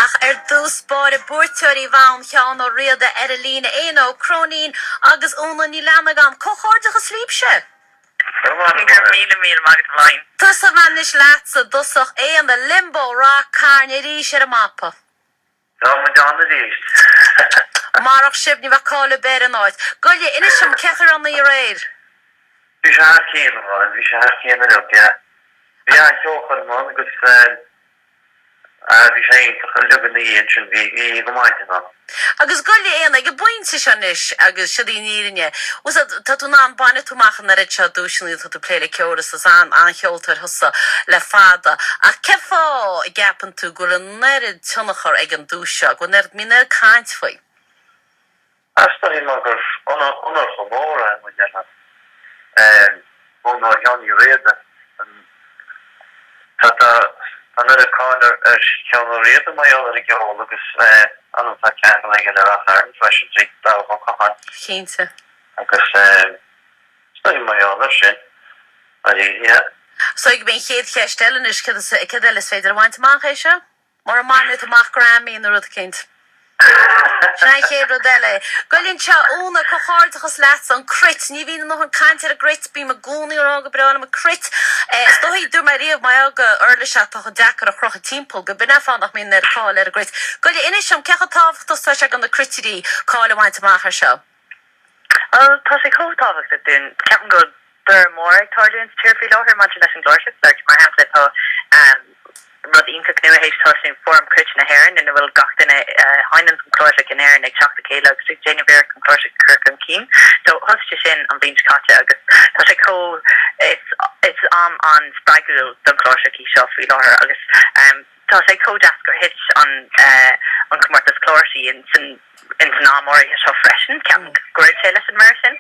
ach dús báir búirteoirí bhain cheann ó riada ar a lína éó cronín agus óna ní lena gan cóchordacha slíbse. Míle magad bhain. Tus a bhanis leatsa dusach é an de limbo rá carne ríis ar a mappa. No, my John is east. Marach sib ní bheith cála bear an áid. Goile inis sem cethar an í réir. Vi haar céan man, vi haar céan an ook, ja. Vi haar jochen man, agus vi sé eintoch a lugan í sin vi go mainte man. Agus goile éana ag buinte se is agus se dí nírinne. Was tá tú ná banna tú machchan ar se dúisina tá tú pléile ceoras as an cheoltar thusa le fada. A cefá i gapan tú go an nerid tunnachar ag an dúise, go nerid mí nerid cáint foi. Asta hi magur onar chomóra an mwydiana. Onar Jan i reda. Tata another caller cean réad mai ar a geol agus an ta cean le le a fashion street da ho kahan. Chénte. Agus stoi mai ar sin. Ja. So ik ben héad cheistellen is cad is féidir bhaint amach é se? Mar man it amach Grammy in the rud kind. Sna chéad rodile. Goilinn se óna cocháirtachas leat an crit, ní bhína noch an caiintear a grit bí me gúnaí ar aga breána a crit. Stohí dú mar riamh mai aga urla se tá a deachar a chrocha timppul go bin fannach mí ar cáil ar a grit. Goile inis sem cecha táhachttas tá se an na critirí cáil bhaint amach ar seo. Tá sé cótáhacht a dún ceapan go bur mór ag tarlún tíirfií láthir man leis an glóirse, like mar hapla tá rud ionach nua hééis tá sin form crit na hairan in bhfuil gachtain hainan an chlóise an air ag teachta céile agus déanamh an chlóise cur an cín. So thoiste sin an bhín caite agus tá sé it's an spraigúil don chlóise í seo faoi láthair agus tá sé códeas gur hit an cumartas chlóirsaí in san ámóí seo freisin ceapan gcuir sé leis an mar sin.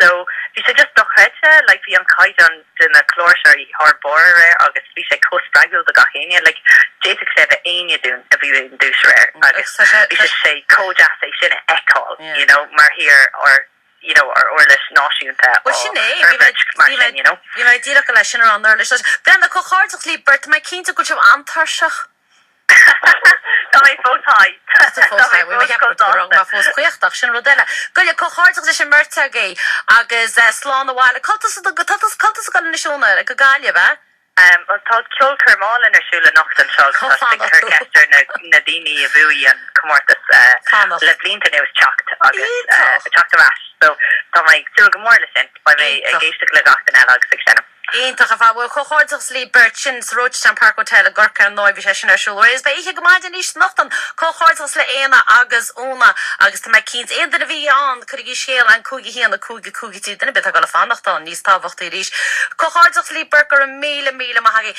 So bhí sé just dochreite, like bhí an caiid an duna chlóirsaí thar bóra agus bhí sé cóspraigúil do gachéine, like déiteach sé bheith aine dún a bhí an dús réir agus bhí sé códeas é sinna eáil, you know, mar hir or you know, or leis náisiúnta. Well, sinné, bhí mai díach leis sin ar an leis. Brenda cocháirteach lí bert mai cínta go sibh antarseach. Tá mé fótáid. Má fós chuochtach sin rodile. Goile cocháirteach leis sin mrte gé agus slán a bháile. Caltas gan na siúna ag go gáile bheith? Tá ceol curmála arsúla nacht an seo chugestar na daoine a bhuaí an comórtas le blianta nuas teacht agus teacht a ras. So tá mai tú go mór le sin ba mé géiste le gatain eile agus sin. Ítach a bhfuil chochóirteach slí bert sin Rochetown Park Hotel a gurcar an 9 bhí sin arsúla. Is ba ihe go maidin níos nachtan chochóirteach le éana agus óna agus tá mai cíns éan a bhí an chuigí séal an cúgi hían a cúgi tí duna bit a go le fannachtá níos táhacht í ríis. Chochóirteach slí bert gur a míle maithagé